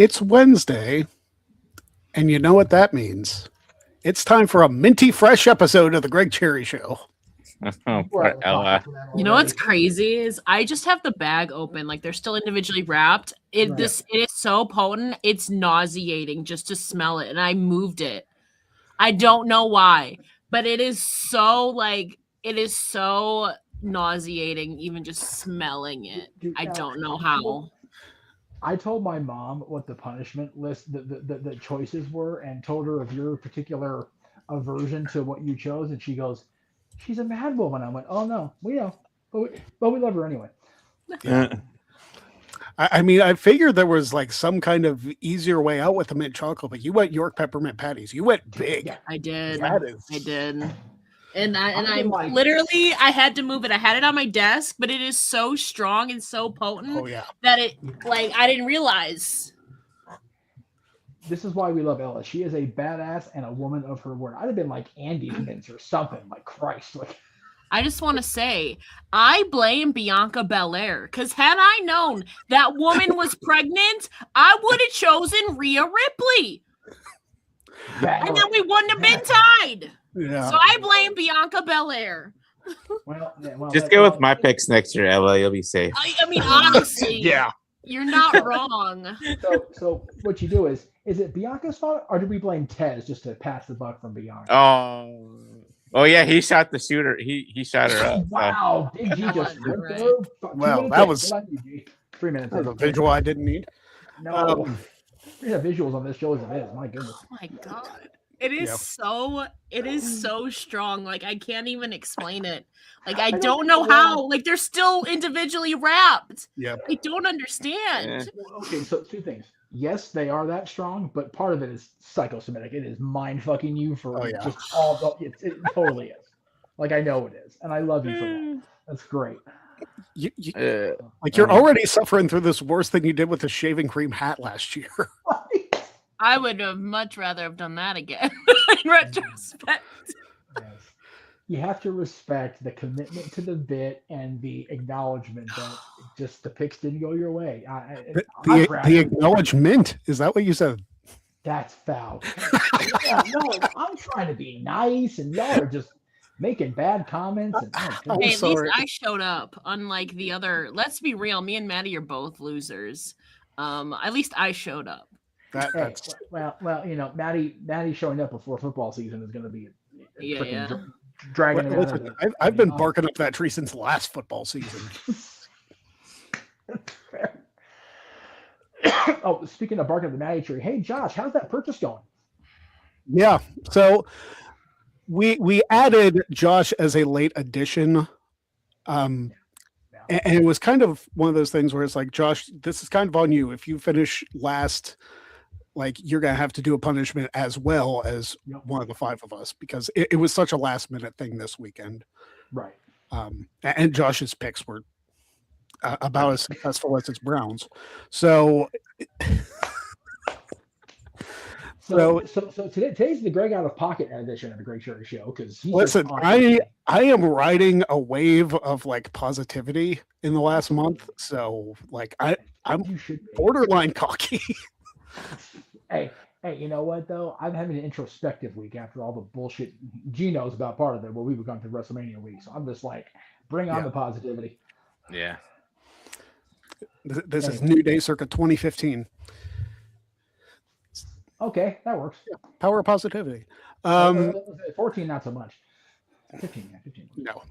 It's Wednesday, and you know what that means. It's time for a minty fresh episode of the Greg Cherry Show. Oh, We're poor out of Ella. pocket for that You know what's already. crazy is I just have the bag open, like they're still individually wrapped. It Right. it is so potent, it's nauseating just to smell it, and I moved it. I don't know why, but it is so nauseating even just smelling it. Dude, I now, don't know how. I told my mom what the punishment list, the choices were, and told her of your particular aversion to what you chose, and she goes, "She's a mad woman." I went, "Oh no, we know, but we love her anyway." I mean, I figured there was like some kind of easier way out with the mint chocolate, but you went York peppermint patties. You went big. Yeah. I did. That is- I did. And I've I been like- literally I had to move it. I had it on my desk, but it is so strong and so potent Oh yeah. that it I didn't realize. This is why we love Ella. She is a badass and a woman of her word. I'd have been like Andy's mints or something. Like Christ, like I just want to say, I blame Bianca Belair because had I known that woman was pregnant, I would have chosen Rhea Ripley, that. and then we wouldn't have been tied. Yeah. So I blame Bianca Belair. Well, Just go with my picks next year, Ella. You'll be safe. I mean, honestly, Yeah. you're not wrong. So what you do is it Bianca's fault, or do we blame Tez just to pass the buck from Bianca? Oh yeah, he shot the shooter. He shot her up. So. Wow, Big G just You're went right. there. Well, 2 minutes that in. was- Good on you, G. 3 minutes. That was a in. visual I didn't need. No, we have visuals on this show as it is. My goodness. Oh my god. It is so strong. Like I can't even explain it. Like I don't know how. Like they're still individually wrapped. Yep. I don't understand. Okay, so 2 things. Yes, they are that strong, but part of it is psychosomatic. It is mind fucking you for Oh, yeah. just all. It totally is. Like I know it is, and I love you for that. That's great. Like you're already suffering through this worse than you did with the shaving cream hat last year. I would have much rather have done that again in retrospect. Yes. You have to respect the commitment to the bit and the acknowledgement that just the picks didn't go your way. The acknowledgement, is that what you said? That's foul. Yeah, no, I'm trying to be nice, and y'all are just making bad comments. And, I'm Hey, at least sorry. I showed up. Unlike the other, let's be real, me and Maddie are both losers. At least I showed up. That's well, Maddie showing up before football season is going to be Yeah. dragging it out. listen, I've been barking up that tree since last football season. Fair. Oh, speaking of barking up the Maddie tree, hey Josh, how's that purchase going? Yeah. So we added Josh as a late addition. And it was kind of one of those things where it's like, Josh, this is kind of on you. If you finish last, like you're gonna have to do a punishment as well as one of the 5 of us because it was such a last minute thing this weekend. Right. And Josh's picks were about as successful as his Browns. So today's the Greg out of pocket edition of the Greg Cherry Show because listen, I am riding a wave of like positivity in the last month. So like I'm you should be. borderline cocky. Hey, you know what though? I'm having an introspective week after all the bullshit G knows about part of it where we were going through WrestleMania week. So I'm just like, bring on the positivity. Yeah. This is New Day circa 2015. Okay, that works. Power of positivity. 14, not so much. 15. No.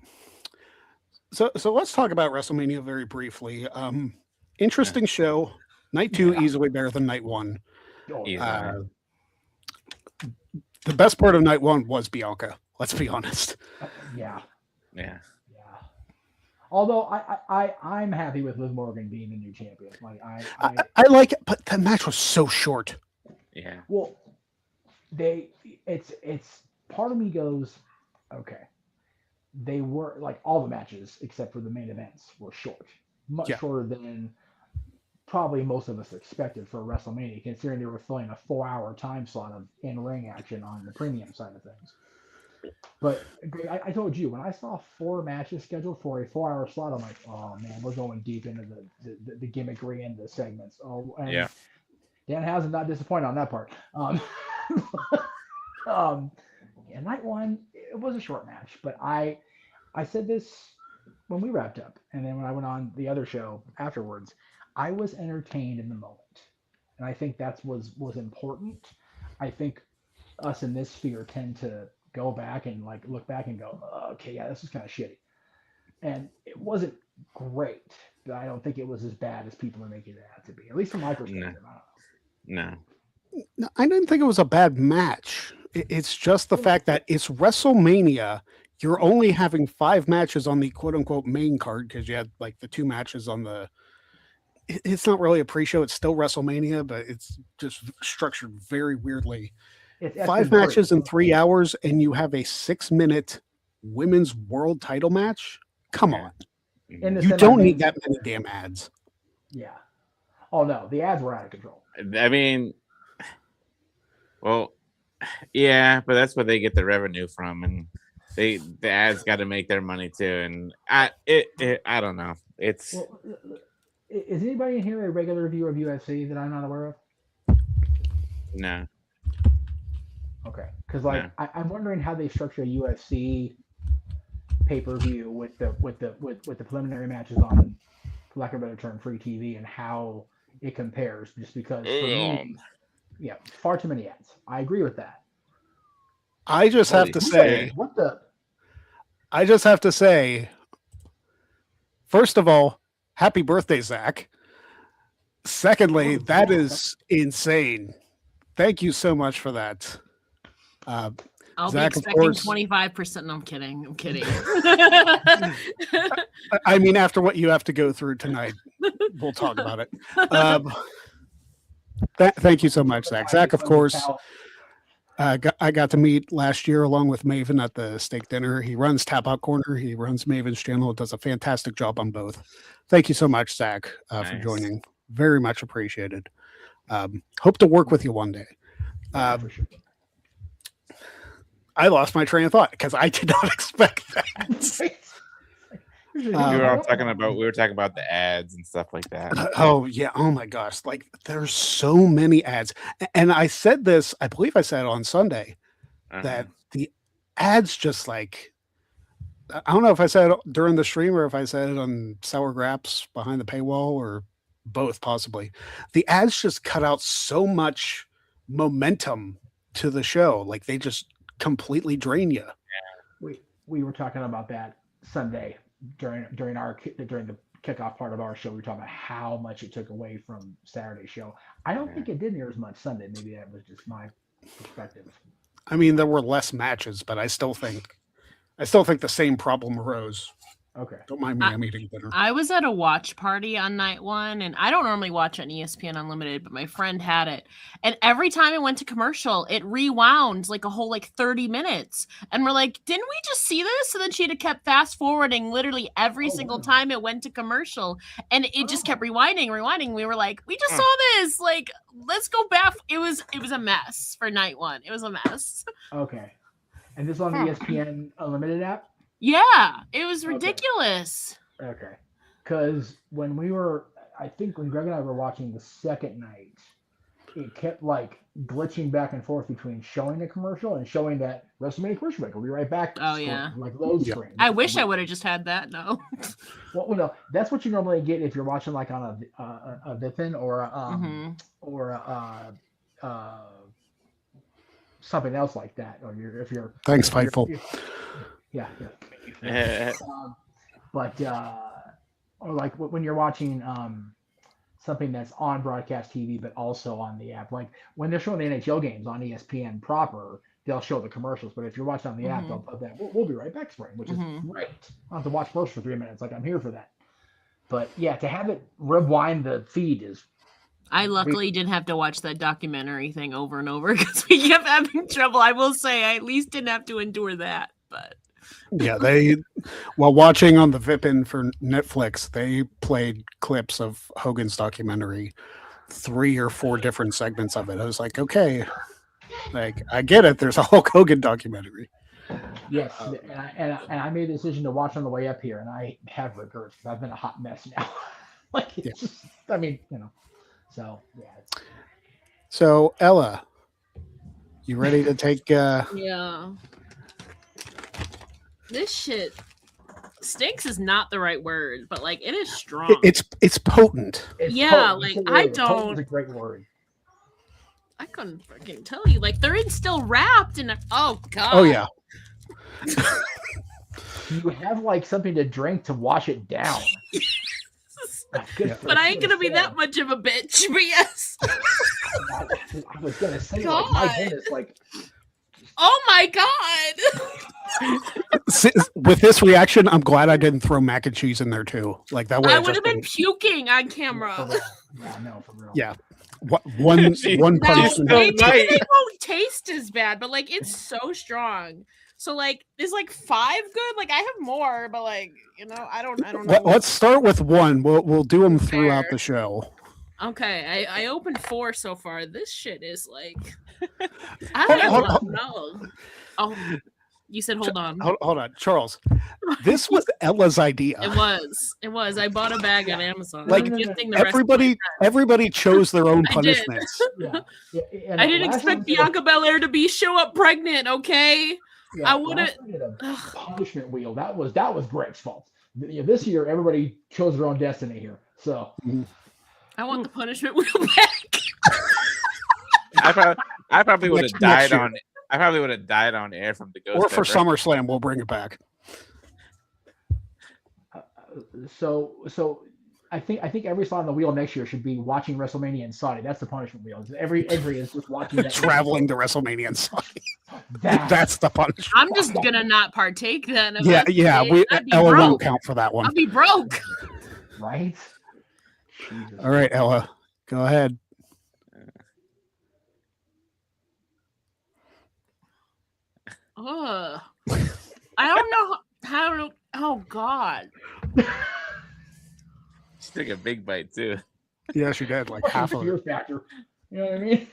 So let's talk about WrestleMania very briefly. Interesting show. Night 2 easily better than night 1. The best part of night 1 was Bianca. Let's be honest. Yeah. Although I'm happy with Liv Morgan being the new champion. Like I like it, but the match was so short. Yeah. Well, it's part of me goes, okay. They were like all the matches except for the main events were short, much shorter than probably most of us expected for WrestleMania, considering they were filling a 4-hour time slot of in-ring action on the premium side of things. But I told you, when I saw 4 matches scheduled for a 4-hour slot, I'm like, oh man, we're going deep into the gimmickry and the segments. Oh, and Danhausen not disappointed on that part. Yeah, night one, it was a short match, but I said this when we wrapped up, and then when I went on the other show afterwards, I was entertained in the moment, and I think that was important. I think us in this sphere tend to go back and like look back and go, okay, yeah, this is kind of shitty, and it wasn't great, but I don't think it was as bad as people are making it out to be. At least from my perspective, I don't know. No. No, I didn't think it was a bad match. It's just the fact that it's WrestleMania. You're only having 5 matches on the quote unquote main card because you had like the 2 matches on the. It's not really a pre-show. It's still WrestleMania, but it's just structured very weirdly. It's 5 matches in 3 hours, and you have a 6-minute women's world title match. Come on, In the you don't semi-main need that many damn ads. Yeah. Oh no, the ads were out of control. I mean, well, yeah, but that's what they get the revenue from, and the ads got to make their money too. And I don't know. It's Well, is anybody in here a regular viewer of UFC that I'm not aware of? no. Okay, because like No. I'm wondering how they structure a UFC pay-per-view with the preliminary matches on, for lack of a better term, free TV, and how it compares. Just because for me, yeah, far too many ads. I agree with that. I just have Holy to shit. say, What the? I just have to say, first of all, happy birthday, Zach. Secondly, Oh, that yeah. is insane. Thank you so much for that. I'll Zach, be of expecting course- 25%. No, I'm kidding. I'm kidding. I mean, after what you have to go through tonight, we'll talk about it. Thank you so much, Zach. Zach, of course, I got to meet last year along with Maven at the steak dinner. He runs Tap Out Corner. He runs Maven's channel. Does a fantastic job on both. Thank you so much, Zach, for Nice. joining. Very much appreciated. Hope to work with you one day. For sure. I lost my train of thought because I did not expect that. We were talking about the ads and stuff like that. Oh yeah. Oh my gosh. Like there's so many ads. And I said this, I believe I said it on Sunday, that the ads just like, I don't know if I said it during the stream or if I said it on Sour Graps behind the paywall or both possibly. The ads just cut out so much momentum to the show. Like they just completely drain you. We were talking about that Sunday during the kickoff part of our show. We were talking about how much it took away from Saturday's show. I don't think it did near as much Sunday. Maybe that was just my perspective. I mean, there were less matches, but I still think the same problem arose. Okay. Don't mind me, I'm eating dinner. I was at a watch party on night one, and I don't normally watch on ESPN Unlimited, but my friend had it. And every time it went to commercial, it rewound like a whole 30 minutes. And we're like, didn't we just see this? And then she had kept fast forwarding literally every single time it went to commercial. And it just kept rewinding. We were like, we just saw this. Like, let's go back. It was a mess for night one. It was a mess. Okay. And this on the ESPN Unlimited app? Yeah, it was ridiculous. Okay. Because when I think when Greg and I were watching the second night, it kept glitching back and forth between showing the commercial and showing that WrestleMania commercial break. We'll be right back. Oh, screen, yeah. Load screen. I wish I would have just had that. No. Well, no, that's what you normally get if you're watching on a Vipin or something else like that. Or if you're Thanks, Fightful. Yeah. But or when you're watching something that's on broadcast TV but also on the app, like when they're showing the NHL games on ESPN proper, they'll show the commercials. But if you're watching on the app, they'll put that. We'll be right back, spring, which is great. I don't have to watch first for 3 minutes. Like I'm here for that. But yeah, to have it rewind the feed is. I luckily didn't have to watch that documentary thing over and over because we kept having trouble. I will say I at least didn't have to endure that, but. Yeah, while watching on the Vipin for Netflix, they played clips of Hogan's documentary, 3 or 4 different segments of it. I was like, okay, I get it. There's a Hulk Hogan documentary. Yes, and I made a decision to watch on the way up here, and I have regrets because I've been a hot mess now. Just, I mean, so yeah. So Ella, you ready to take? Yeah. This shit stinks is not the right word, but like it is strong. It's potent. It's Yeah, potent. like, It's a I word. don't- Potent's a great word. I couldn't freaking tell you. Like they're in still wrapped in oh god. Oh yeah. You have like something to drink to wash it down. Yeah. But I ain't gonna be that much of a bitch. But yes. I was gonna say, like, my God. goodness, like, Oh my god. With this reaction, I'm glad I didn't throw mac and cheese in there too. Like that would I have would just have been been puking on for camera. real. Yeah, no, for real. yeah. One She- one Now, punishment. still maybe might. they won't taste as bad, but like it's so strong. So like, is like 5 good? Like I have more, but like I don't know. Let's start with one. We'll do them throughout Fair. the show. Okay, I opened 4 so far. This shit is like I Hold- don't hold- even know. Oh, you said hold on. Hold on, Charles. This was Ella's idea. It was. I bought a bag on Amazon. Like, I'm gifting the rest of my Everybody chose their own I did. punishments. Yeah. And I didn't last expect year we Bianca Belair to show up pregnant. Okay. did I last wouldn't- year we did a Ugh. punishment wheel. That was Greg's fault. This year, everybody chose their own destiny here. So I want the punishment wheel back. I probably would have Next died year. on. I probably would have died on air from the ghost. Or for pepper. SummerSlam, we'll bring it back. so I think every slot on the wheel next year should be watching WrestleMania in Saudi. That's the punishment wheel. Every entry is just watching that. Traveling to WrestleMania and Saudi. That, That's the punishment. I'm just gonna not partake then. If Yeah, that's the yeah. case. I'd be Ella won't broke. count for that one. I'll be broke. right. Jesus. All right, Ella, go ahead. Ugh. I don't know how to. Oh God. She took a big bite too. Yeah, she did. Like half of Fear it. factor. You know what I mean?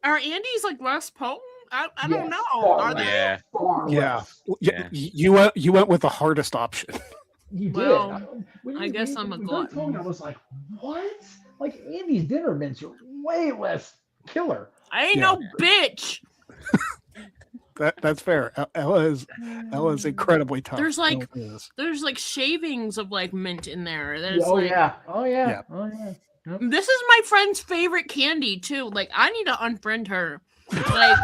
Are Andes like less potent? I don't Yes, know. far Are less. they? Yeah. Far Yeah. less. Yeah. You went with the hardest option. You did. Well, When I guess I'm a when Greg glutton. told me, I was like, what? Like Andy's dinner mints are way less killer. I ain't Yeah. no bitch. That's fair. Ella's incredibly tough. There's like- Ella is. There's like shavings of like mint in there. There's Oh like yeah. Oh yeah. Yeah. Oh yeah. this is my friend's favorite candy too. Like I need to unfriend her. Like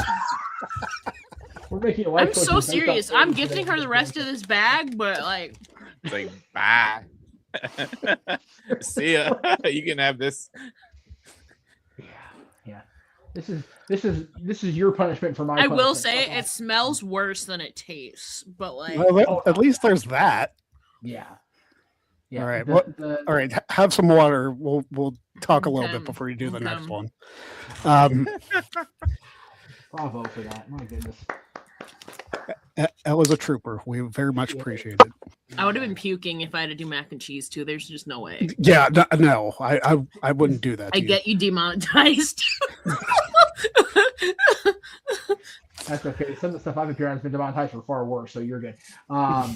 We're making a life I'm choices so based on serious. I'm flavors gifting today. her the rest of this bag, but like It's like bye. See ya. You can have this. Yeah. This is your punishment for my. I will punishment. say Okay. it smells worse than it tastes. But like Well, at least there's that. Yeah. Yeah. All right, the- what- the- All right, have some water. We'll talk a little Okay. bit before you do the next Okay. one. Bravo for that. My goodness. Ella's a trooper. We very much Yeah. appreciate it. I would have been puking if I had to do mac and cheese too. There's just no way. Yeah, no, I wouldn't do that. I to you. get you demonetized. That's okay. Some of the stuff I've appeared on has been demonetized for far worse, so you're good. Yeah.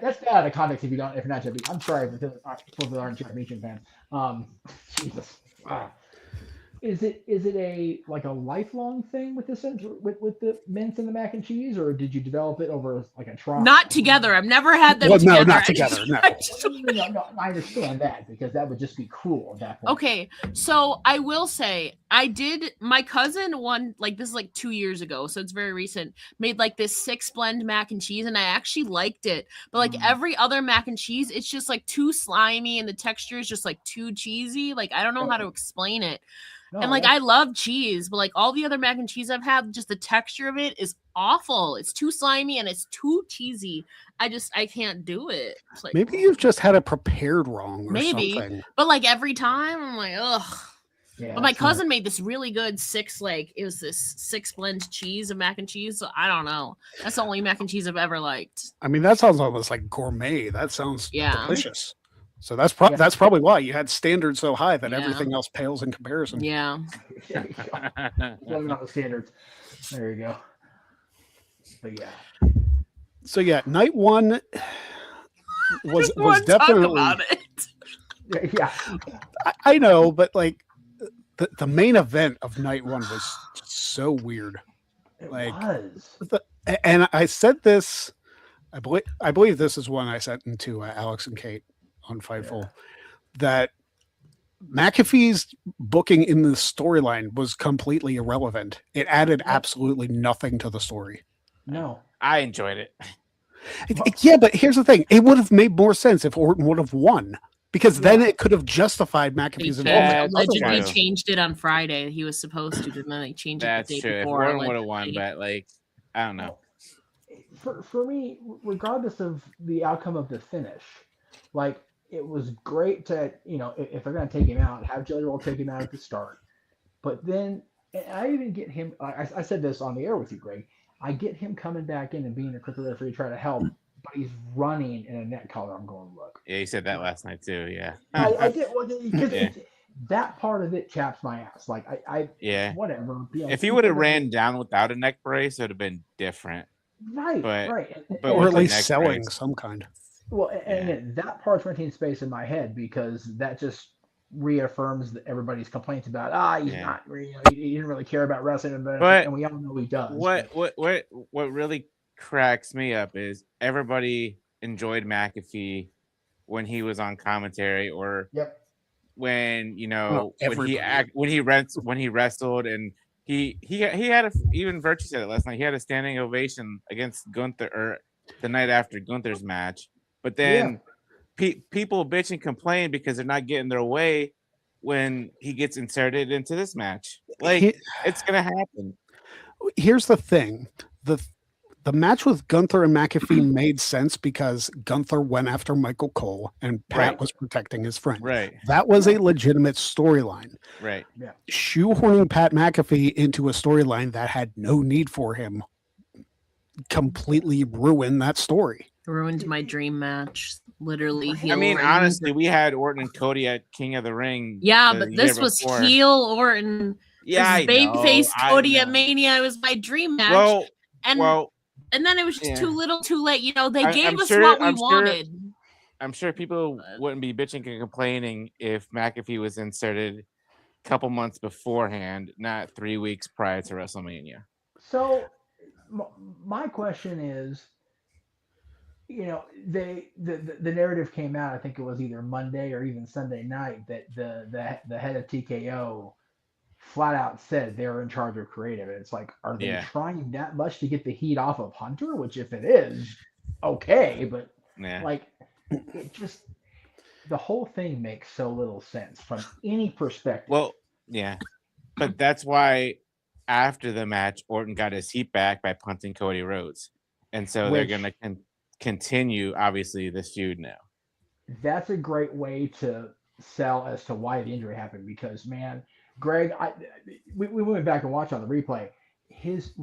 That's bad out of context if you're not to be. I'm sorry if the aren't Championship fans. Jesus. Wow. Is it a like a lifelong thing with this with the mints and the mac and cheese, or did you develop it over like a trial? Not together. I've never had them Well, no, together. not I together, just- no. I just- No, I understand that because that would just be cruel at that point. Okay, so I will say I did. My cousin one like this is like 2 years ago, so it's very recent. Made like this 6 blend mac and cheese, and I actually liked it. But like every other mac and cheese, it's just like too slimy, and the texture is just like too cheesy. Like I don't know how to explain it. No, And like that's- I love cheese, but like all the other mac and cheese I've had, just the texture of it is awful. It's too slimy and it's too cheesy. I can't do it. It's like, Maybe you've just had it prepared wrong or Maybe. something. but like every time I'm like, ugh. yeah, But my that's not- cousin made this really good 6 it was this 6 blend cheese of mac and cheese. So I don't know. That's the only mac and cheese I've ever liked. I mean, that sounds almost like gourmet. That sounds Yeah. delicious. So that's Yeah. that's probably why you had standards so high that Yeah. everything else pales in comparison. Yeah. There you go. Living on the standards. There you go. But yeah. So yeah, night one was Wanna talk definitely about it. Yeah, I know, but like the main event of night one was so weird. it Like, was. And I said this. I believe this is one I sent into Alex and Kate on Fightful, that McAfee's booking in the storyline was completely irrelevant. It added absolutely nothing to the story. No. I enjoyed it. Yeah, but here's the thing: it would have made more sense if Orton would have won, because then it could have justified They McAfee's Yeah, involvement. that's allegedly true. changed it on Friday. He was supposed to, and then they changed it That's the day true. If before. Warren would have won, allegedly. but like, I don't know. For me, regardless of the outcome of the finish, like it was great to, if they're gonna take him out, have Jelly Roll take him out at the start. But then, and I even get him. I said this on the air with you, Greg. I get him coming back in and being a crooked referee to try to help, but he's running in a neck collar. I'm going, look. Yeah, you said that last night too. Yeah. I did, well, because Yeah. that part of it chaps my ass. Like Yeah. whatever. If he would have ran down without a neck brace, it would have been different. right, but- right, but Or with at the least neck selling brace. some kind. well, and again, that part's renting space in my head because that just reaffirms everybody's complaints about he's Yeah. not, he didn't really care about wrestling, But and we all know he does. What really cracks me up is everybody enjoyed McAfee when he was on commentary, or Yep. when everybody. when he wrestled, and he had even Virtue said it last night. He had a standing ovation against Gunther, or the night after Gunther's match. But then people bitch and complain because they're not getting their way when he gets inserted into this match. Like, it's gonna happen. Here's the thing: the match with Gunther and McAfee made sense because Gunther went after Michael Cole and Pat Right. was protecting his friend. Right. That was a legitimate storyline. Right. Shoehorning Pat McAfee into a storyline that had no need for him completely ruined that story. Ruined my dream match. Literally, I heel mean, Orton. honestly, we had Orton and Cody at King of the Ring. Yeah, the but year this was before. heel Orton. Yeah, versus babyface I Cody at know. Mania. It was my dream match. Well, and then it was just yeah. too little, too late. They I'm gave us sure- what we I'm sure- wanted. I'm sure people wouldn't be bitching and complaining if McAfee was inserted a couple months beforehand, not 3 weeks prior to WrestleMania. So my question is, the narrative came out. I think it was either Monday or even Sunday night that the head of TKO flat out said they're in charge of creative. And it's like, are they trying that much to get the heat off of Hunter? Which, if it is, okay, but like, it just, the whole thing makes so little sense from any perspective. Well, yeah, but that's why after the match, Orton got his heat back by punting Cody Rhodes, and so they're going to continue, obviously, this feud now. That's a great way to sell as to why the injury happened, because, man, Greg, we went back and watched on the replay.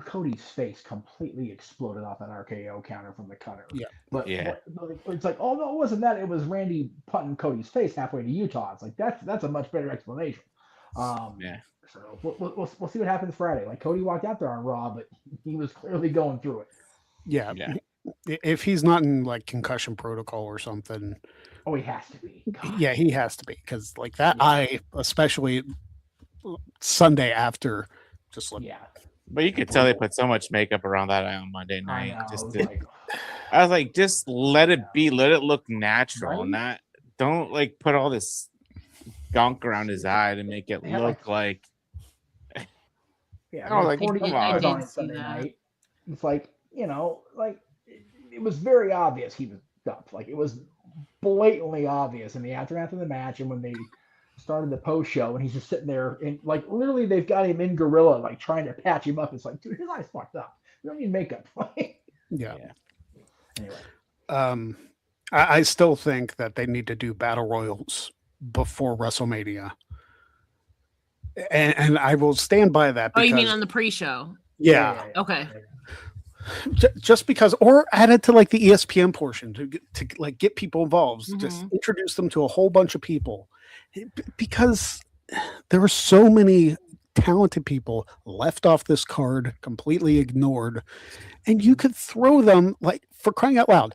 Cody's face completely exploded off that RKO counter from the cutter. Yeah. But it's like, oh no, it wasn't that. It was Randy punting Cody's face halfway to Utah. It's like that's a much better explanation. So we'll see what happens Friday. Like, Cody walked out there on Raw, but he was clearly going through it. Yeah. If he's not in like concussion protocol or something. Oh, he has to be. God. Yeah, he has to be, because like that eye, especially Sunday after, just looked. Yeah. But you could tell they put so much makeup around that eye on Monday night. I was like, just let it be, let it look natural, Right? don't like put all this gunk around his eye to make it look like. Yeah, Oh, like, 40 come hours on. on Sunday night. It's like, it was very obvious he was dumped. Like, it was blatantly obvious in the aftermath of the match, and when they started the post show, and he's just sitting there, and like literally they've got him in gorilla, like trying to patch him up. It's like, dude, his eye's fucked up. We don't need makeup. Yeah. Anyway, I still think that they need to do battle royals before WrestleMania, and I will stand by that. Oh, Because, you mean on the pre-show? Yeah. Okay. Just because, or add it to like the ESPN portion to like get people involved. Mm-hmm. Just introduce them to a whole bunch of people, because there were so many talented people left off this card, completely ignored, and you could throw them, like, for crying out loud,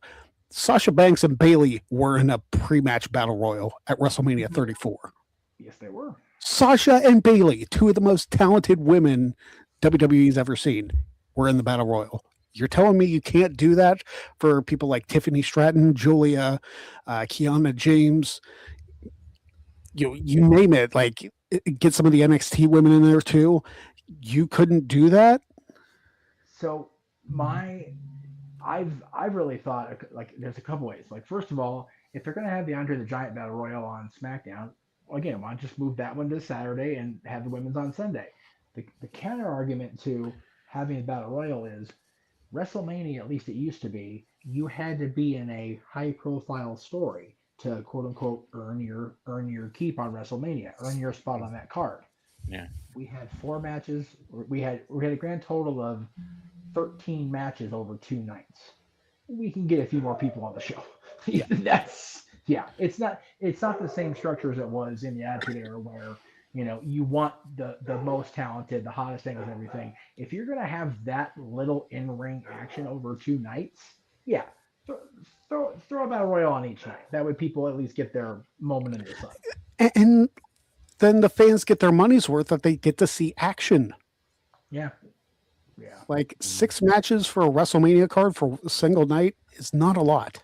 Sasha Banks and Bailey were in a pre-match battle royal at WrestleMania 34. Yes, they were. Sasha and Bailey, two of the most talented women WWE's ever seen, were in the battle royal. You're telling me you can't do that for people like Tiffany Stratton, Julia, Kiana James, you name it. Like, get some of the NXT women in there too. You couldn't do that. So I've really thought like there's a couple ways. Like first of all, if they're gonna have the Andre the Giant Battle Royal on SmackDown, well, again, why not just move that one to Saturday and have the women's on Sunday? The counter argument to having a Battle Royal is WrestleMania, at least it used to be, you had to be in a high profile story to quote unquote earn your keep on WrestleMania, earn your spot on that card. Yeah. We had 4 matches. We had a grand total of 13 matches over 2 nights. We can get a few more people on the show. It's not the same structure as it was in the Attitude Era where you want the most talented, the hottest thing and everything. If you're gonna have that little in-ring action over 2 nights, throw a battle royal on each night. That way people at least get their moment in the sun. And then the fans get their money's worth that they get to see action. Yeah. Like 6 matches for a WrestleMania card for a single night is not a lot.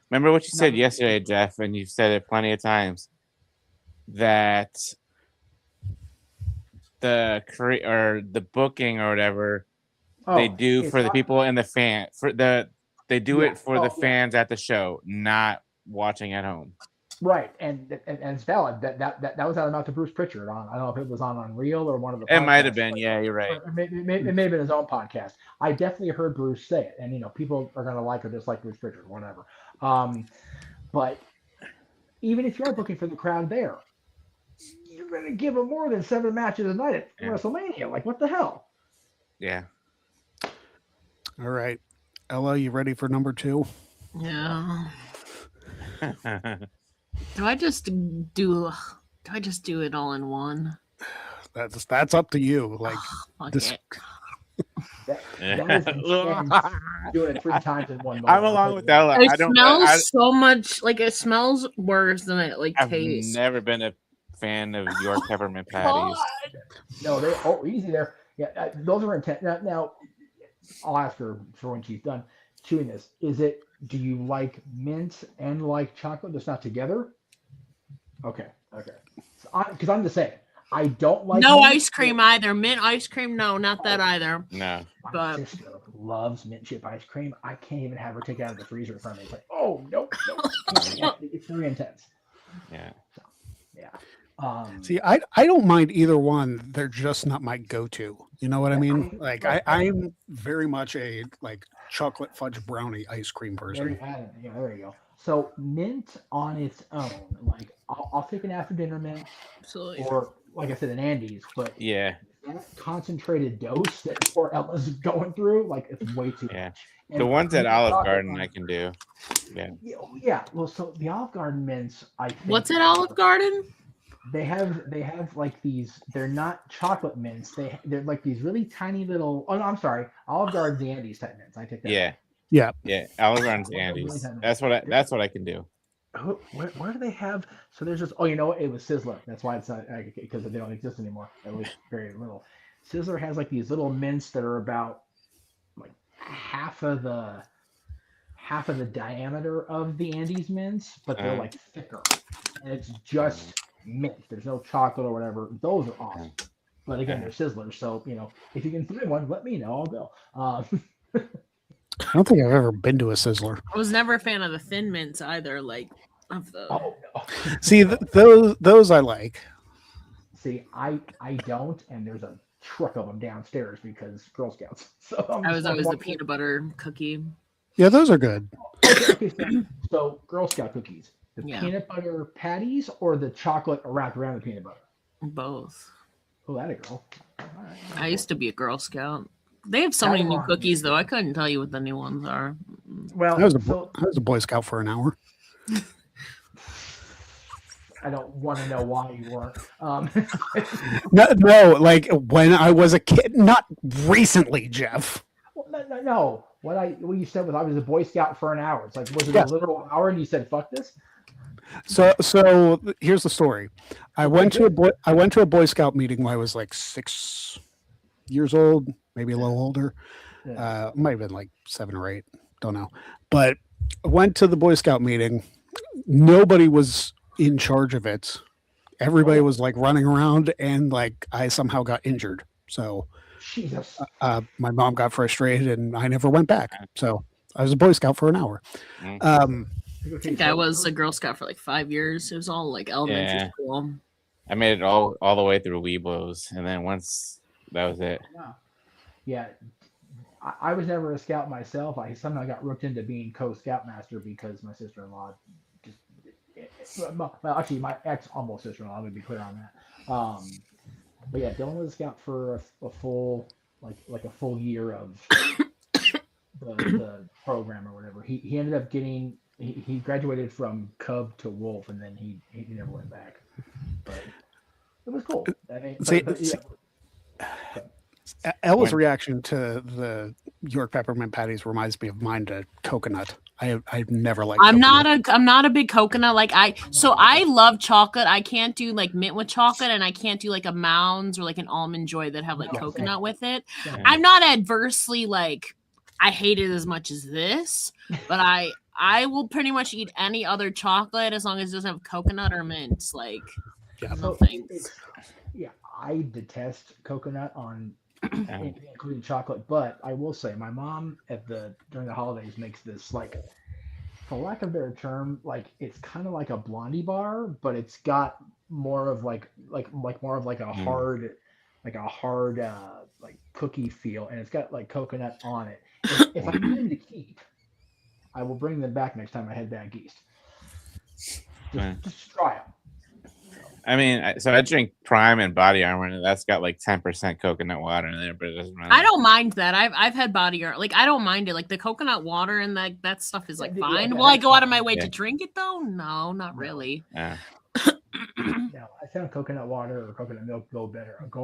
Remember what you said yesterday, Jeff, and you've said it plenty of times, that the booking or whatever they do for the people in the fan they do it for the fans at the show, not watching at home. Right, and it's valid. That was out of mouth to Bruce Pritchard on. I don't know if it was on Unreal or one of the. It might have been. Yeah, you're right. It may have been his own podcast. I definitely heard Bruce say it, and people are gonna like or dislike Bruce Pritchard, whatever. But even if you are looking for the crowd there, you're gonna give them more than 7 matches a night at WrestleMania. Like, what the hell? Yeah. All right, Ella, you ready for number 2? Yeah. Do I just do it all in one? That's up to you. Like this. Doing it 3 times in one. I'm along with Ella. It smells so much like it smells worse than it tastes. I've never been a fan of your peppermint patties. No, easy there. Yeah, those are intense. Now, I'll ask her for when she's done chewing this. Do you like mint and like chocolate that's not together? Okay. Because I'm the same. I don't like no ice cream either. Mint ice cream, no, not that either. No. My sister loves mint chip ice cream. I can't even have her take it out of the freezer in front of me. It's like, oh no. It's very intense. Yeah. So, yeah. See, I don't mind either one. They're just not my go-to. You know what I mean? Like I'm very much a chocolate fudge brownie ice cream person. Yeah, there you go. So mint on its own, like I'll take an after dinner mint, absolutely, or like I said, an Andes. But yeah, that concentrated dose that poor Ella's going through, like it's way too much. And the ones at Olive Garden I can do. Yeah. Well, so the Olive Garden mints, I think. What's at Olive Garden? They have like these. They're not chocolate mints. They're like these really tiny little. Oh no, I'm sorry. Olive Garden's the Andes type mints. I take that. Yeah. Olive Garden's Andes. That's what I can do. Where do they have? So there's just. Oh, you know what? It was Sizzler. That's why it's not because they don't exist anymore. At least very little. Sizzler has like these little mints that are about like half of the diameter of the Andes mints, but they're like thicker, and it's just mint. There's no chocolate or whatever. Those are awesome. But again, they're Sizzlers. So if you can find one, let me know. I'll go. I don't think I've ever been to a Sizzler. I was never a fan of the thin mints either. Like of the. Oh no. See, those I like. See, I don't, and there's a truck of them downstairs because Girl Scouts. So I was always the peanut butter cookie. Yeah, those are good. Okay, so Girl Scout cookies, the peanut butter patties or the chocolate wrapped around the peanut butter? Both. Oh, that a girl. Right. I used to be a Girl Scout. They have so many new cookies, though. I couldn't tell you what the new ones are. Well, I was a Boy Scout for an hour. I don't want to know why you weren't. No, like when I was a kid, not recently, Jeff. No. what you said was I was a Boy Scout for an hour. It's like, was it Yes. a literal hour and you said fuck this? So here's the story. I went to a Boy Scout meeting when I was like 6 years old, maybe a little older. Yeah. Might have been like 7 or 8, don't know. But I went to the Boy Scout meeting. Nobody was in charge of it. Everybody was like running around, and like I somehow got injured. So Jesus. my mom got frustrated, and I never went back. So I was a Boy Scout for an hour. I think I was a Girl Scout for like 5 years. It was all like elementary school. I made it all the way through Weeblos, and then once that was it. Yeah. I was never a scout myself. I somehow got roped into being co-scoutmaster because my sister-in-law well, actually, my ex almost sister-in-law. I'm gonna be clear on that. But yeah, Dylan was a scout for a full like a full year of the program or whatever. He ended up getting he graduated from Cub to Wolf, and then he never went back. But it was cool. I mean, Ella's reaction to the York peppermint patties reminds me of mine to coconut. I've never liked. I'm not a big coconut. Like I love chocolate. I can't do like mint with chocolate, and I can't do like a Mounds or like an Almond Joy that have like coconut with it. Yeah. I'm not adversely like I hate it as much as this, but I will pretty much eat any other chocolate as long as it doesn't have coconut or mint. Like, no thanks. Yeah, I detest coconut on including chocolate, but I will say my mom during the holidays makes this like, for lack of a better term, like it's kind of like a Blondie bar, but it's got more of like more of like a hard like cookie feel, and it's got like coconut on it. If I need them to keep, I will bring them back next time I head back east. Just try them. I mean, so I drink Prime and Body Armor, and that's got like 10% coconut water in there, but it doesn't really. I don't mind that. I've had Body Armor. Like I don't mind it. Like the coconut water and that stuff is like fine. Will I go out of my way to drink it though? No, not really. Yeah. No, I found coconut water or coconut milk go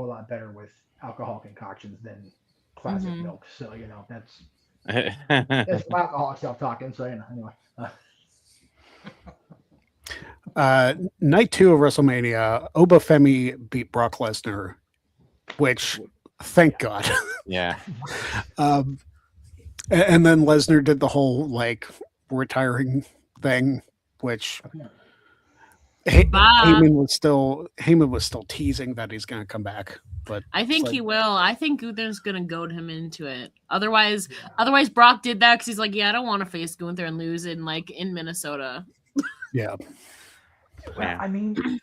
a lot better with alcohol concoctions than classic milk. So that's alcoholic stuff talking. So anyway. Night 2 of WrestleMania, Obafemi beat Brock Lesnar, which thank God. Yeah. And then Lesnar did the whole like retiring thing, which Heyman was still teasing that he's going to come back. But I think he will. I think Gunther's going to goad him into it. Otherwise Brock did that because he's like, yeah, I don't want to face Gunther and lose in Minnesota. Yeah. Well, I mean,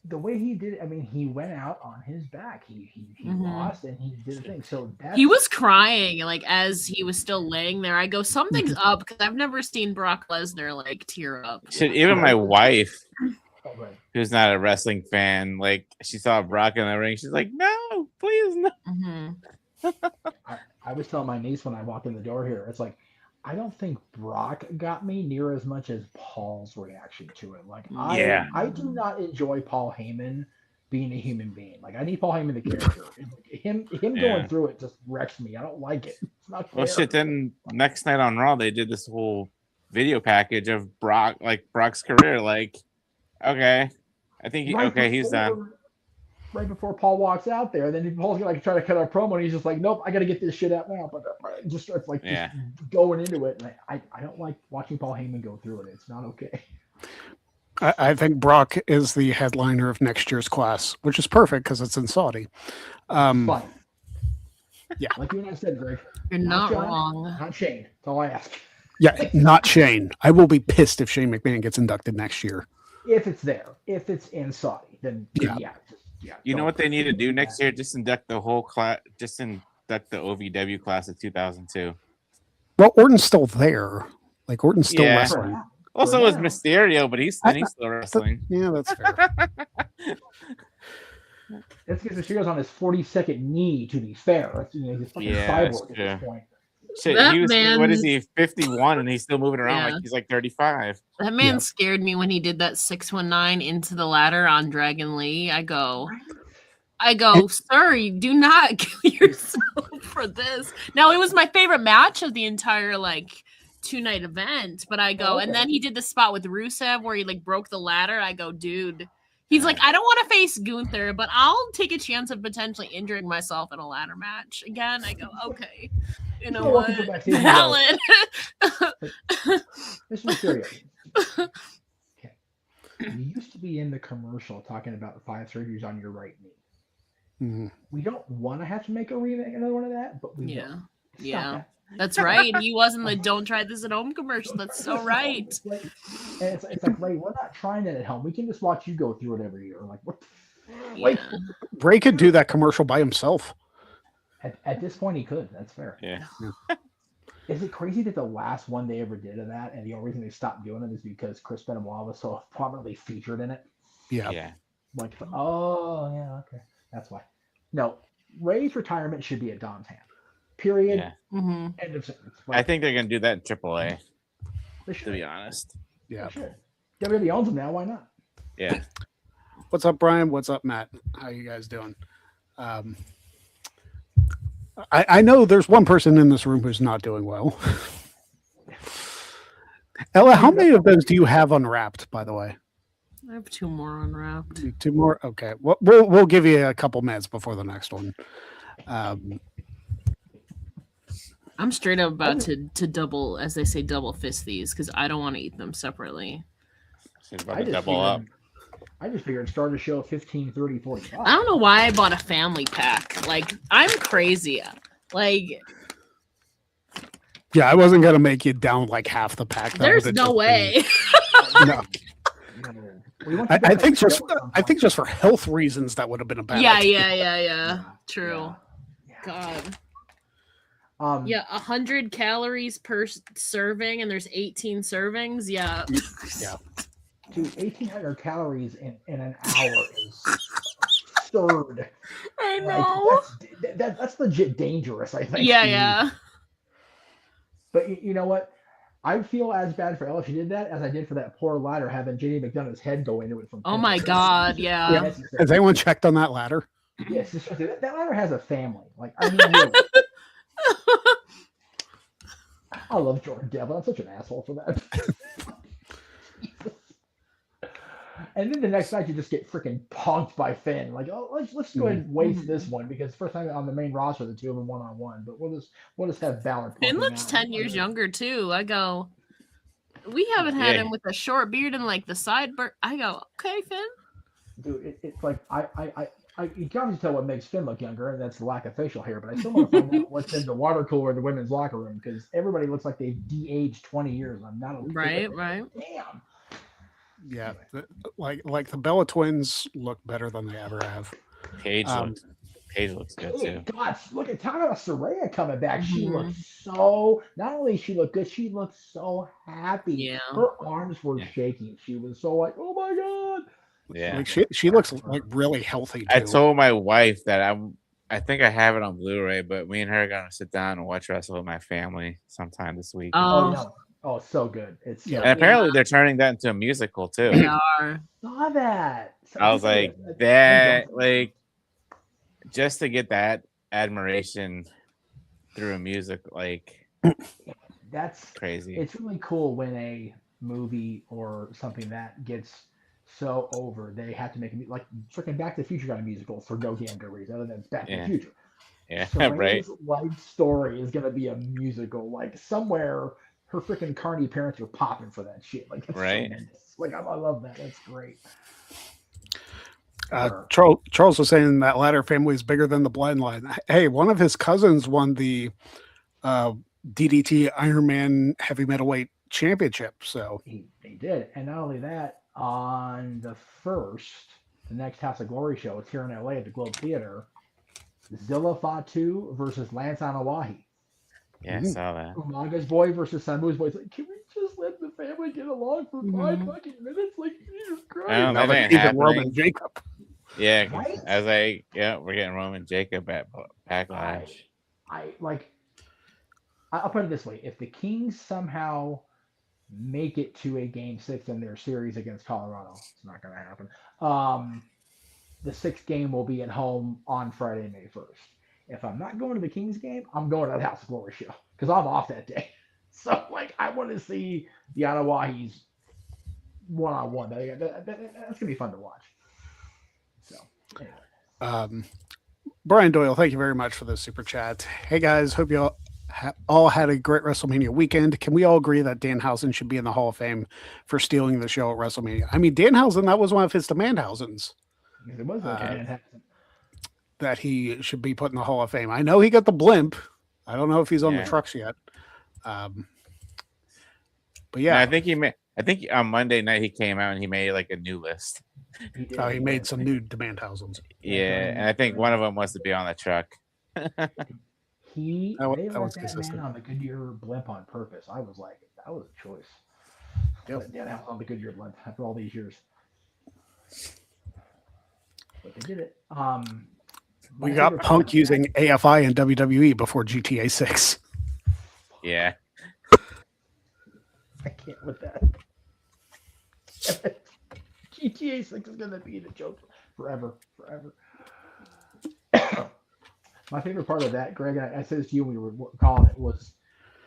the way he did it, I mean, he went out on his back. He lost and he did the thing. So he was crying like as he was still laying there. I go, something's up because I've never seen Brock Lesnar like tear up. Shit, even my wife, who's not a wrestling fan, like she saw Brock in the ring, she's like, no, please no. I was telling my niece when I walked in the door here, it's like, I don't think Brock got me near as much as Paul's reaction to it. Like, I do not enjoy Paul Heyman being a human being. Like, I need Paul Heyman the character. Him going through it just wrecks me. I don't like it. It's not fair. Well, shit. Then next night on Raw, they did this whole video package of Brock's career. Like, okay, I think he's done. Right before Paul walks out there, then Paul's gonna try to cut our promo, and he's just like, "Nope, I got to get this shit out now." But just starts just going into it, and I don't like watching Paul Heyman go through it. It's not okay. I think Brock is the headliner of next year's class, which is perfect because it's in Saudi. Fine. Yeah, like you and I said, Greg. You're not wrong. Not Shane. That's all I ask. Yeah, not Shane. I will be pissed if Shane McMahon gets inducted next year. If it's there, if it's in Saudi, then yeah. You know what they need to do next year? Just induct the whole class. Just induct the OVW class of 2002. Well, Orton's still there. Like Orton's still wrestling. Also, was Mysterio, but he's still wrestling. Yeah, that's fair. It's because Mysterio's on his 42nd knee. To be fair, he's fucking cyborg at this point. Shit, what is he, 51, and he's still moving around like he's like 35. That man scared me when he did that 619 into the ladder on Dragon Lee. I go, I go, sir, you do not kill yourself for this. Now, it was my favorite match of the entire, like, 2-night event, but I go, and then he did the spot with Rusev where he, like, broke the ladder. I go, dude. He's like, I don't want to face Gunther, but I'll take a chance of potentially injuring myself in a ladder match again. I go, okay. You know what? Valid. Mr. Mysterio. Okay. You used to be in the commercial talking about 5 surgeries on your right knee. Mhm. We don't want to have to make another one of that, but we don't. Yeah. That. That's right. He was in the "Don't try this at home" commercial. That's so right. And it's like, Ray, we're not trying that at home. We can just watch you go through it every year. Like, what? Like, Ray could do that commercial by himself. At this point, he could. That's fair. Yeah. Is it crazy that the last one they ever did of that, and the only reason they stopped doing it is because Chris Benoit was so prominently featured in it? Yeah. Like, oh yeah, okay, that's why. No, Ray's retirement should be at Dom's hand. Period. Yeah. Mm-hmm. End of sentence. I think they're gonna do that in AAA. They To should. be honest. Yeah. They should. WWE owns them now. Why not? Yeah. What's up, Brian? What's up, Matt? How you guys doing? I know there's one person in this room who's not doing well. Ella, how many of those do you have unwrapped, by the way? I have 2 more unwrapped. 2 more? Okay. We'll give you a couple minutes before the next one. I'm straight up about to double, as they say, double fist these because I don't want to eat them separately. She's about to double up. I just figured start a show 15, 30, 45. I don't know why I bought a family pack. Like, I'm crazy. Like, yeah, I wasn't gonna make you down like half the pack. There's no way. No. I think just for health reasons that would have been a bad idea. Yeah. True. God. 100 calories per serving, and there's 18 servings. Yeah. Dude, 1,800 calories in an hour is absurd. I know. Like, that's legit dangerous, I think. Yeah. But you know what? I feel as bad for Ella if she did that as I did for that poor ladder having JD McDonough's head go into it from. Oh my God! Yeah. Has anyone checked on that ladder? Yes, that ladder has a family. Like, I mean, really. I love Jordan Devlin. I'm such an asshole for that. And then the next night you just get freaking punked by Finn. Like, oh, let's go ahead and waste this one because first time on the main roster, the two of them 1-on-1. But we'll just have Balor. Finn looks 10 years younger too. I go, we haven't had him with a short beard and like the sideburn. I go, okay, Finn. Dude, it's like you can obviously tell what makes Finn look younger, and that's the lack of facial hair. But I still want to find out what's in the water cooler in the women's locker room because everybody looks like they've de-aged 20 years. I'm not right. Damn. Yeah, like the Bella twins look better than they ever have. Paige looks good too. God, look at Tana Saraya coming back. She looks so. Not only she looked good, she looked so happy. Yeah, her arms were shaking. She was so like, oh my God. Yeah, like she looks like really healthy too. I told my wife that I think I have it on Blu-ray, but me and her are gonna sit down and watch wrestle with my family sometime this week. Oh, so good. It's and apparently they're turning that into a musical too. They are. Saw that. I was like, that like just to get that admiration through a music, like that's crazy. It's really cool when a movie or something that gets so over they have to make a like freaking Back to the Future got a musical for no damn good reason other than it's Back to the Future. Yeah, right. Life story is gonna be a musical. Like somewhere her freaking carny parents are popping for that shit. Like that's right. So like I love that. That's great. Charles was saying that ladder family is bigger than the bloodline. Hey, one of his cousins won the DDT Ironman heavy middleweight championship. So he did, and not only that, on the next House of Glory show, it's here in LA at the Globe Theater. Zilla Fatu versus Lance Anawahi. Yeah, I saw that. Umaga's boy versus Samu's boy. It's like, can we just let the family get along for 5 fucking minutes? Like, Jesus Christ. I don't know, that ain't happening. Roman Jacob. Yeah, right? I was like, we're getting Roman Jacob at Backlash. I'll put it this way: if the Kings somehow make it to a Game 6 in their series against Colorado, it's not going to happen. the 6th game will be at home on Friday, May 1st. If I'm not going to the Kings game, I'm going to the House of Glory show because I'm off that day. So, like, I want to see the Ottawahis one-on-one. That's going to be fun to watch. So, anyway. Brian Doyle, thank you very much for the super chat. Hey, guys, hope you all had a great WrestleMania weekend. Can we all agree that Danhausen should be in the Hall of Fame for stealing the show at WrestleMania? I mean, Danhausen, that was one of his Demandhausens. It was that he should be put in the Hall of Fame. I know he got the blimp. I don't know if he's on the trucks yet. But yeah, No, I think on Monday night he came out and he made like a new list. He made some new Demandhausens. Yeah, and I think one of them was to be on the truck. They That let was that consistent. man on the Goodyear blimp on purpose. I was like, that was a choice. Yep. Yeah, that was on the Goodyear blimp after all these years. But they did it. We got Punk using AFI and WWE before GTA 6. Yeah. I can't with that. GTA 6 is gonna be the joke forever. My favorite part of that, Greg, and I said this to you when we were calling it, was